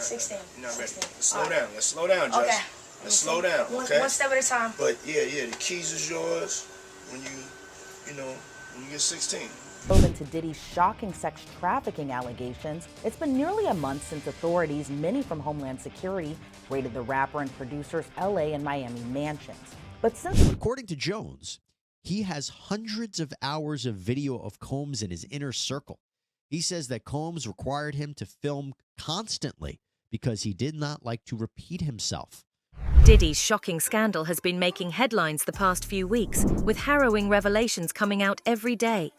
16. You're not ready. 16. Let's slow down. Let's slow down, Justin. Okay. Let's slow down, okay? One step at a time. But yeah, the keys is yours when when you get 16. Into Diddy's shocking sex trafficking allegations, it's been nearly a month since authorities, many from Homeland Security, raided the rapper and producer's LA and Miami mansions. But since, according to Jones, he has hundreds of hours of video of Combs in his inner circle. He says that Combs required him to film constantly because he did not like to repeat himself. Diddy's shocking scandal has been making headlines the past few weeks, with harrowing revelations coming out every day.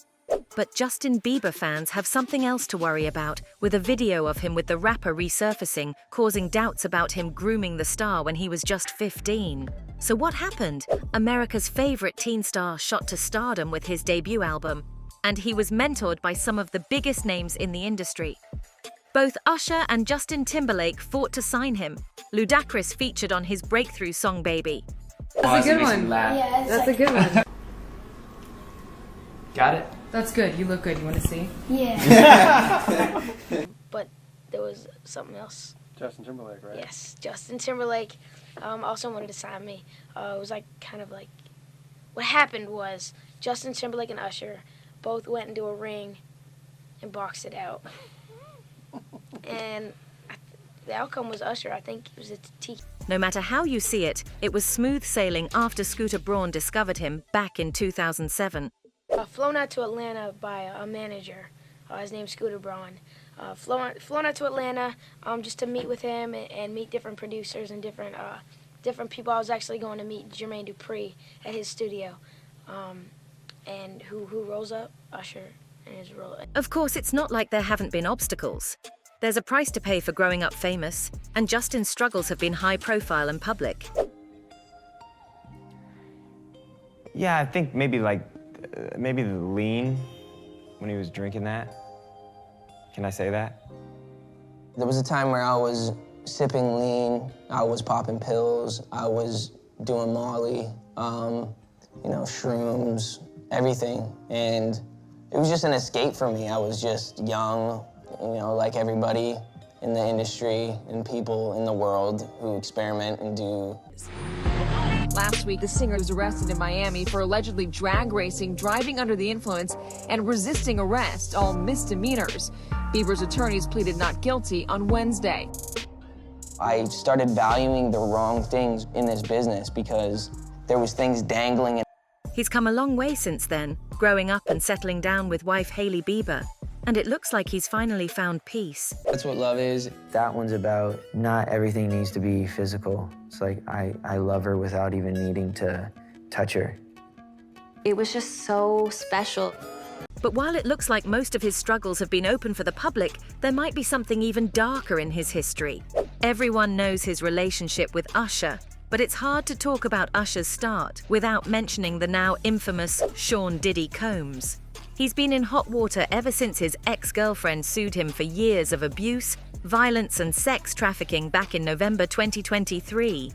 But Justin Bieber fans have something else to worry about, with a video of him with the rapper resurfacing, causing doubts about him grooming the star when he was just 15. So what happened? America's favorite teen star shot to stardom with his debut album, and he was mentored by some of the biggest names in the industry. Both Usher and Justin Timberlake fought to sign him. Ludacris featured on his breakthrough song Baby. That's a good one. Yeah, That's a good one. Got it? That's good. You look good. You want to see? Yeah. But there was something else. Justin Timberlake, right? Yes, Justin Timberlake also wanted to sign me. It was what happened was Justin Timberlake and Usher both went into a ring and boxed it out. And the outcome was Usher. I think it was a T. No matter how you see it, it was smooth sailing after Scooter Braun discovered him back in 2007. Flown out to Atlanta by a manager. His name's Scooter Braun. Flown out to Atlanta just to meet with him and meet different producers and different people. I was actually going to meet Jermaine Dupri at his studio. And who rolls up? Usher and his roll. Of course, it's not like there haven't been obstacles. There's a price to pay for growing up famous, and Justin's struggles have been high profile and public. Yeah, I think maybe maybe the lean when he was drinking that. Can I say that? There was a time where I was sipping lean, I was popping pills, I was doing Molly, shrooms, everything. And it was just an escape for me. I was just young, like everybody in the industry and people in the world who experiment and do. Last week, the singer was arrested in Miami for allegedly drag racing, driving under the influence, and resisting arrest, all misdemeanors. Bieber's attorneys pleaded not guilty on Wednesday. I started valuing the wrong things in this business because there was things dangling. He's come a long way since then, growing up and settling down with wife Hailey Bieber. And it looks like he's finally found peace. That's what love is. That one's about not everything needs to be physical. It's like I love her without even needing to touch her. It was just so special. But while it looks like most of his struggles have been open for the public, there might be something even darker in his history. Everyone knows his relationship with Usher, but it's hard to talk about Usher's start without mentioning the now infamous Sean Diddy Combs. He's been in hot water ever since his ex-girlfriend sued him for years of abuse, violence and sex trafficking back in November 2023.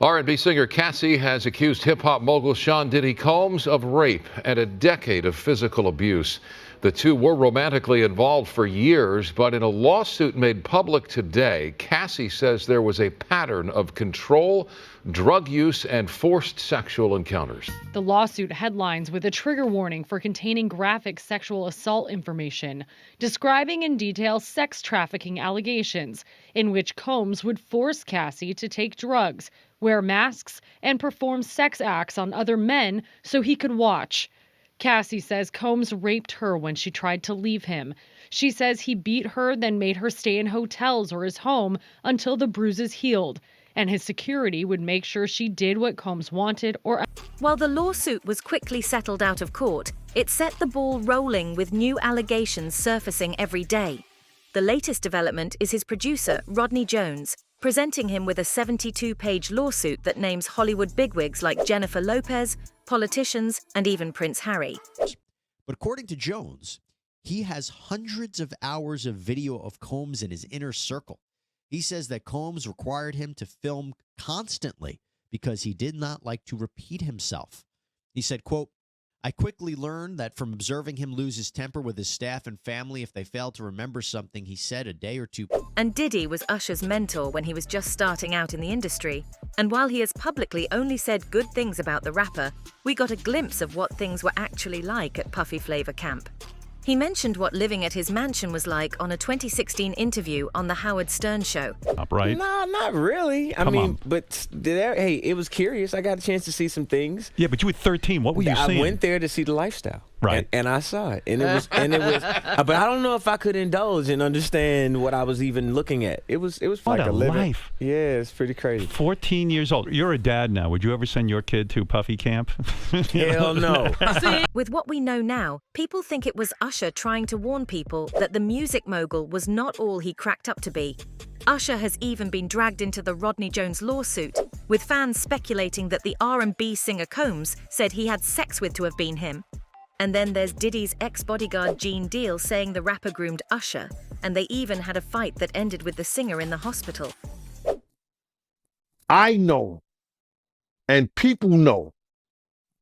R&B singer Cassie has accused hip-hop mogul Sean Diddy Combs of rape and a decade of physical abuse. The two were romantically involved for years, but in a lawsuit made public today, Cassie says there was a pattern of control, drug use, and forced sexual encounters. The lawsuit headlines with a trigger warning for containing graphic sexual assault information, describing in detail sex trafficking allegations, in which Combs would force Cassie to take drugs, wear masks, and perform sex acts on other men so he could watch. Cassie says Combs raped her when she tried to leave him. She says he beat her, then made her stay in hotels or his home until the bruises healed, and his security would make sure she did what Combs wanted or... While the lawsuit was quickly settled out of court, it set the ball rolling with new allegations surfacing every day. The latest development is his producer, Rodney Jones, presenting him with a 72-page lawsuit that names Hollywood bigwigs like Jennifer Lopez, politicians, and even Prince Harry. But according to Jones, he has hundreds of hours of video of Combs in his inner circle. He says that Combs required him to film constantly because he did not like to repeat himself. He said, quote, I quickly learned that from observing him lose his temper with his staff and family if they failed to remember something he said a day or two. And Diddy was Usher's mentor when he was just starting out in the industry. And while he has publicly only said good things about the rapper, we got a glimpse of what things were actually like at Puffy Flavor Camp. He mentioned what living at his mansion was like on a 2016 interview on The Howard Stern Show. Right? No, not really. I mean, but hey, it was curious. I got a chance to see some things. Yeah, but you were 13. What were you seeing? I went there to see the lifestyle. Right. And I saw it. And it was, but I don't know if I could indulge and understand what I was even looking at. It was What like a living. life. Yeah, it's pretty crazy. 14 years old. You're a dad now. Would you ever send your kid to Puffy Camp? Hell no. With what we know now, people think it was Usher trying to warn people that the music mogul was not all he cracked up to be. Usher has even been dragged into the Rodney Jones lawsuit, with fans speculating that the R&B singer Combs said he had sex with to have been him. And then there's Diddy's ex-bodyguard Gene Deal saying the rapper groomed Usher, and they even had a fight that ended with the singer in the hospital. I know, and people know,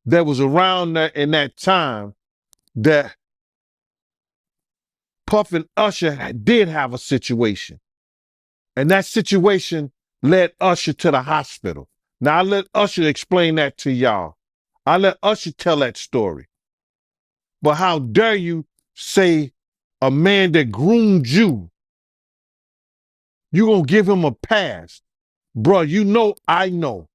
that was around in that time that Puff and Usher did have a situation. And that situation led Usher to the hospital. Now, I let Usher explain that to y'all. I let Usher tell that story. But how dare you say a man that groomed you, you gonna give him a pass? Bruh, you know I know.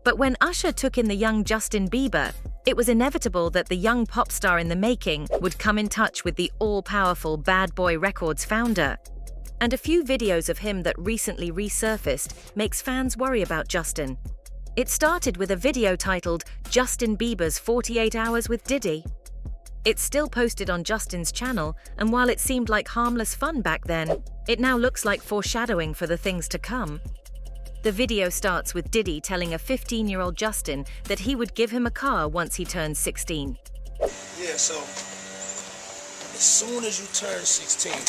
But when Usher took in the young Justin Bieber, it was inevitable that the young pop star in the making would come in touch with the all-powerful Bad Boy Records founder. And a few videos of him that recently resurfaced makes fans worry about Justin. It started with a video titled Justin Bieber's 48 Hours with Diddy. It's still posted on Justin's channel, and while it seemed like harmless fun back then, it now looks like foreshadowing for the things to come. The video starts with Diddy telling a 15-year-old Justin that he would give him a car once he turns 16. Yeah, so as soon as you turn 16, you know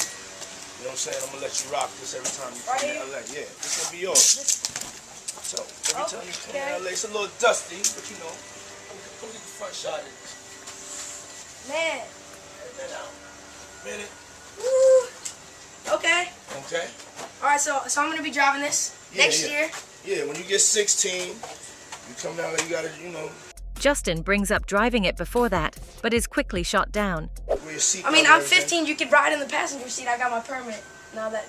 what I'm saying, I'm gonna let you rock this every time you come to LA. Yeah, this gonna be yours. So every time you come to LA, it's a little dusty, but you know, come get the front shot of this. Man. Minute. Woo. Okay. Okay. All right, so I'm gonna be driving this next year. Yeah, when you get 16, you come down there, you gotta, you know. Justin brings up driving it before that, but is quickly shot down. I mean, I'm 15. You could ride in the passenger seat. I got my permit. Not yet.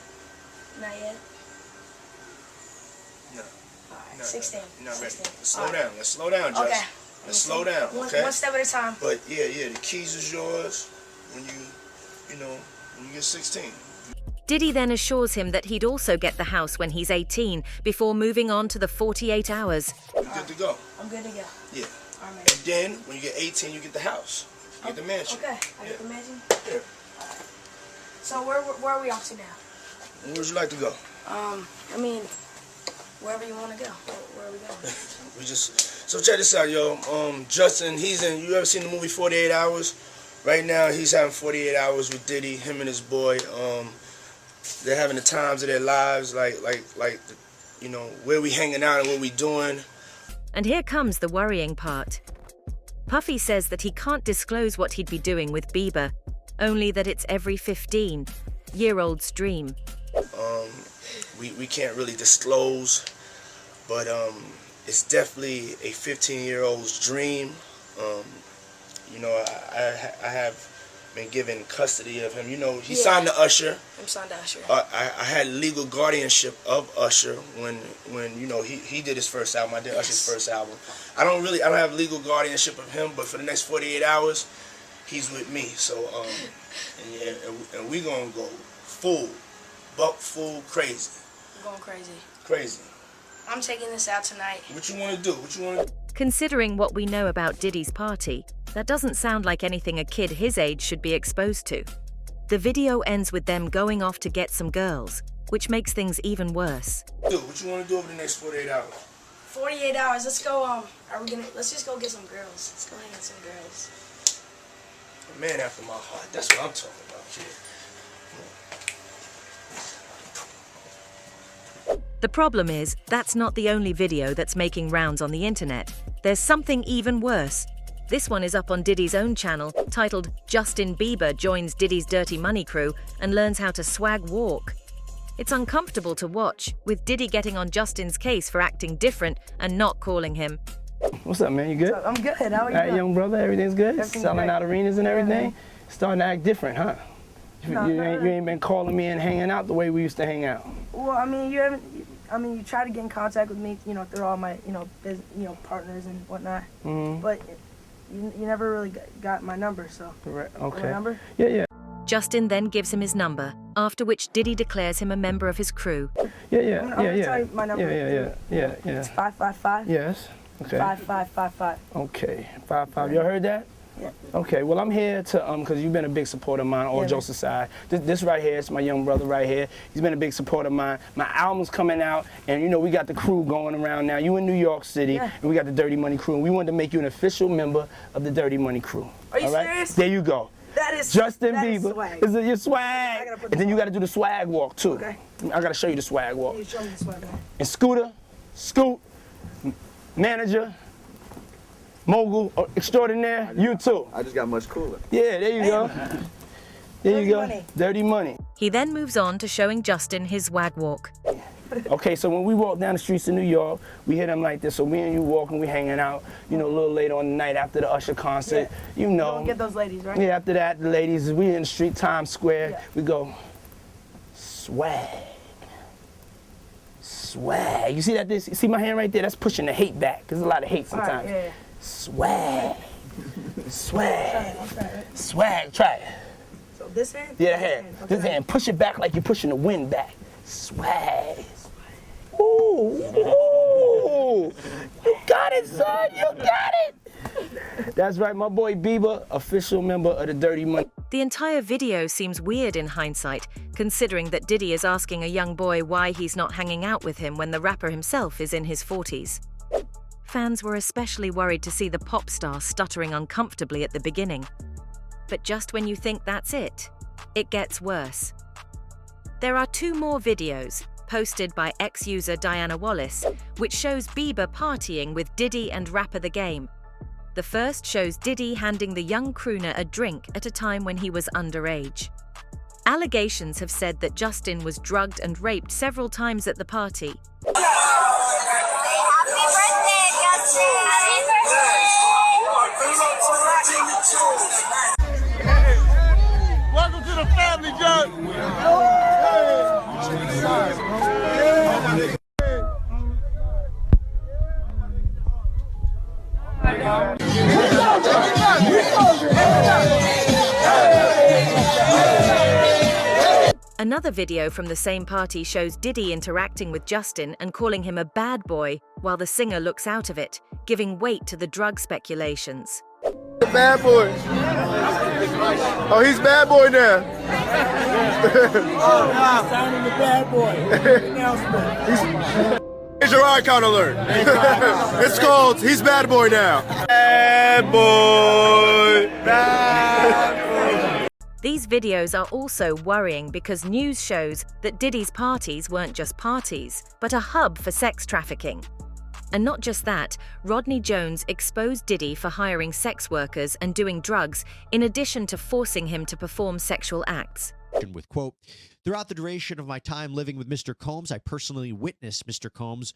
No. All right, 16. You're not ready. 16. Let's slow down. Let's slow down, Justin. Okay. Let's slow down, okay? One step at a time. But yeah, the keys is yours when when you get 16. Diddy then assures him that he'd also get the house when he's 18, before moving on to the 48 hours. You good to go? I'm good to go. Yeah. All right. And then when you get 18, you get the house. You get the mansion. Okay. I get the mansion? Yeah. All right. So where are we off to now? Where would you like to go? I mean, wherever you want to go. Where are we going? So check this out, yo. Justin, you ever seen the movie 48 Hours? Right now, he's having 48 hours with Diddy, him and his boy. They're having the times of their lives, like, you know, where we hanging out and what we doing. And here comes the worrying part. Puffy says that he can't disclose what he'd be doing with Bieber, only that it's every 15-year-old's dream. We can't really disclose, but it's definitely a 15-year-old's dream. You know, I have been given custody of him. You know, he signed to Usher. I'm signed to Usher. I had legal guardianship of Usher when you know he did his first album. I did Usher's first album. I don't have legal guardianship of him, but for the next 48 hours, he's with me. So and we gonna go buck full crazy. I'm going crazy. Crazy. I'm taking this out tonight. What you want to do? Considering what we know about Diddy's party, that doesn't sound like anything a kid his age should be exposed to. The video ends with them going off to get some girls, which makes things even worse. What you want to do over the next 48 hours? 48 hours. Let's go. Let's just go get some girls. Let's go hang with some girls. A man after my heart. That's what I'm talking about, kid. The problem is, that's not the only video that's making rounds on the internet. There's something even worse. This one is up on Diddy's own channel, titled Justin Bieber Joins Diddy's Dirty Money Crew and Learns How to Swag Walk. It's uncomfortable to watch, with Diddy getting on Justin's case for acting different and not calling him. What's up, man? You good? I'm good. How are you? All right, young brother, everything's good? Everything's Selling great. out arenas and everything? Yeah. Starting to act different, huh? No, you ain't been calling me and hanging out the way we used to hang out. Well, I mean, you try to get in contact with me, through all my, partners and whatnot. Mm-hmm. But you never really got my number, so. Correct. My Okay. number? Yeah. Justin then gives him his number, after which Diddy declares him a member of his crew. Yeah. I'm gonna tell you my number. Yeah. It's 555. Yes. Okay. 5555. Okay. 55. You heard that? Yeah. Okay. Well, I'm here to because you've been a big supporter of mine, all jokes aside. This right here is my young brother right here. He's been a big supporter of mine. My album's coming out, and we got the crew going around now. You in New York City, and we got the Dirty Money Crew, and we wanted to make you an official member of the Dirty Money Crew. Are you all right? serious? There you go. That is Justin that Bieber. Is swag. Is it your swag? And then you got to do the swag walk too. Okay. I got to show you the swag walk. You show me the swag walk. And Scooter, Scoot, manager, mogul extraordinaire, you too. I just got much cooler. Yeah, there you go. There you go. Money. Dirty money. He then moves on to showing Justin his swag walk. Okay, so when we walk down the streets of New York, we hit them like this. So me and you walking, we hanging out, a little later on the night after the Usher concert, You don't get those ladies, right? Yeah, after that, the ladies, we in the street, Times Square, we go, swag. Swag. You see that? You see my hand right there? That's pushing the hate back. There's a lot of hate sometimes. Right, yeah. Swag. Swag. Swag. Try it. So this hand? Yeah, hand. This hand. Push it back like you're pushing the wind back. Swag. Ooh. You got it, son. You got it. That's right, my boy Bieber, official member of the Dirty Money. The entire video seems weird in hindsight, considering that Diddy is asking a young boy why he's not hanging out with him when the rapper himself is in his 40s. Fans were especially worried to see the pop star stuttering uncomfortably at the beginning. But just when you think that's it gets worse. There are 2 more videos, posted by ex-user Diana Wallace, which shows Bieber partying with Diddy and rapper The Game. The first shows Diddy handing the young crooner a drink at a time when he was underage. Allegations have said that Justin was drugged and raped several times at the party. Welcome to the family, John. Another video from the same party shows Diddy interacting with Justin and calling him a bad boy, while the singer looks out of it, giving weight to the drug speculations. The bad boy. Oh, he's bad boy now. Oh, signing the bad boy. Here's your icon alert. It's called He's Bad Boy Now. Bad boy. Bad boy. These videos are also worrying because news shows that Diddy's parties weren't just parties, but a hub for sex trafficking. And not just that, Rodney Jones exposed Diddy for hiring sex workers and doing drugs, in addition to forcing him to perform sexual acts. With quote, throughout the duration of my time living with Mr. Combs, I personally witnessed Mr. Combs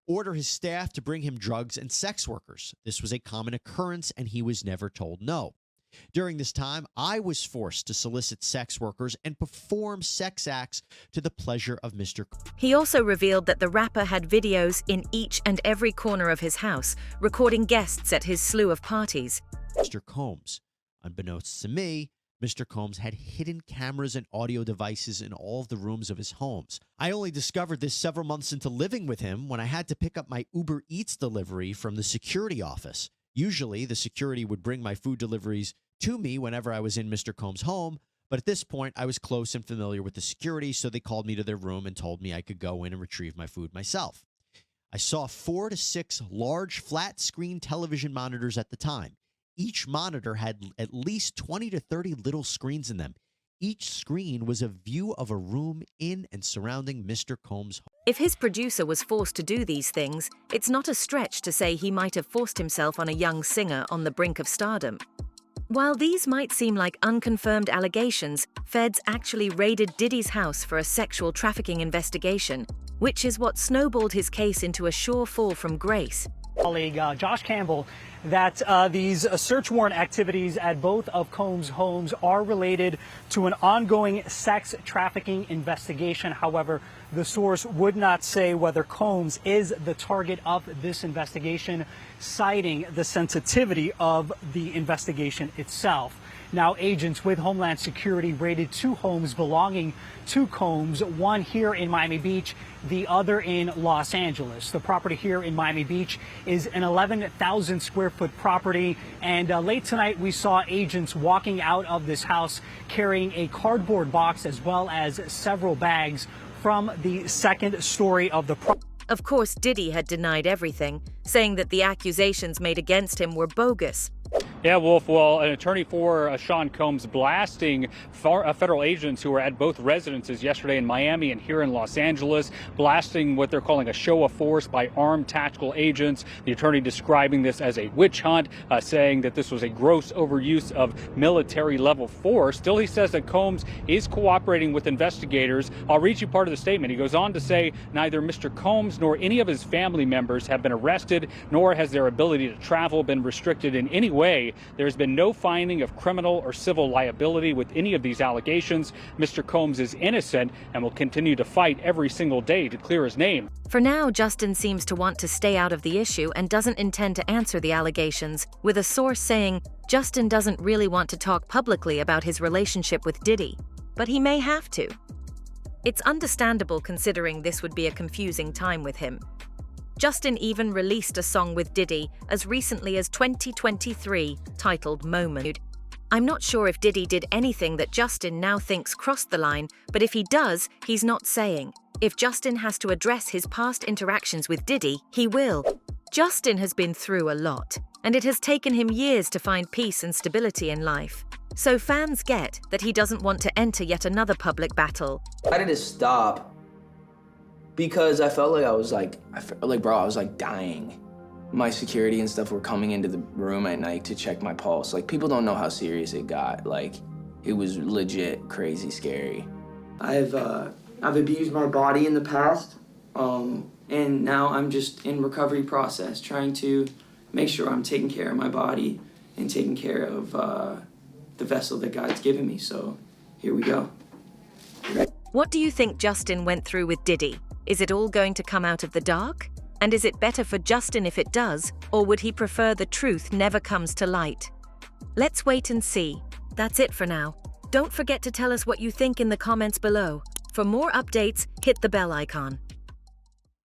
order his staff to bring him drugs and sex workers. This was a common occurrence, and he was never told no. During this time, I was forced to solicit sex workers and perform sex acts to the pleasure of Mr. He also revealed that the rapper had videos in each and every corner of his house, recording guests at his slew of parties. Mr. Combs. Unbeknownst to me, Mr. Combs had hidden cameras and audio devices in all of the rooms of his homes. I only discovered this several months into living with him when I had to pick up my Uber Eats delivery from the security office. Usually, the security would bring my food deliveries to me whenever I was in Mr. Combs' home, but at this point, I was close and familiar with the security, so they called me to their room and told me I could go in and retrieve my food myself. I saw 4 to 6 large flat-screen television monitors at the time. Each monitor had at least 20 to 30 little screens in them. Each screen was a view of a room in and surrounding Mr. Combs' home. If his producer was forced to do these things, it's not a stretch to say he might have forced himself on a young singer on the brink of stardom. While these might seem like unconfirmed allegations, feds actually raided Diddy's house for a sexual trafficking investigation, which is what snowballed his case into a sure fall from grace. Colleague Josh Campbell, that these search warrant activities at both of Combs' homes are related to an ongoing sex trafficking investigation. However, the source would not say whether Combs is the target of this investigation, citing the sensitivity of the investigation itself. Now, agents with Homeland Security raided 2 homes belonging to Combs, one here in Miami Beach, the other in Los Angeles. The property here in Miami Beach is an 11,000 square foot property, and late tonight we saw agents walking out of this house carrying a cardboard box as well as several bags from the second story of the property. Of course, Diddy had denied everything, saying that the accusations made against him were bogus. Yeah, Wolf, well, an attorney for Sean Combs blasting federal agents who were at both residences yesterday in Miami and here in Los Angeles, blasting what they're calling a show of force by armed tactical agents. The attorney describing this as a witch hunt, saying that this was a gross overuse of military-level force. Still, he says that Combs is cooperating with investigators. I'll read you part of the statement. He goes on to say neither Mr. Combs nor any of his family members have been arrested, nor has their ability to travel been restricted in any way. There's been no finding of criminal or civil liability with any of these allegations. Mr. Combs is innocent and will continue to fight every single day to clear his name. For now, Justin seems to want to stay out of the issue and doesn't intend to answer the allegations, with a source saying Justin doesn't really want to talk publicly about his relationship with Diddy, but he may have to. It's understandable considering this would be a confusing time with him. Justin even released a song with Diddy as recently as 2023 titled Moment. I'm not sure if Diddy did anything that Justin now thinks crossed the line, but if he does, he's not saying. If Justin has to address his past interactions with Diddy, he will. Justin has been through a lot, and it has taken him years to find peace and stability in life. So fans get that he doesn't want to enter yet another public battle. Why did it stop? Because I felt like I was dying. My security and stuff were coming into the room at night to check my pulse. Like, people don't know how serious it got. Like, it was legit crazy scary. I've abused my body in the past, and now I'm just in recovery process, trying to make sure I'm taking care of my body and taking care of the vessel that God's given me. So here we go. What do you think Justin went through with Diddy? Is it all going to come out of the dark? And is it better for Justin if it does, or would he prefer the truth never comes to light? Let's wait and see. That's it for now. Don't forget to tell us what you think in the comments below. For more updates, hit the bell icon.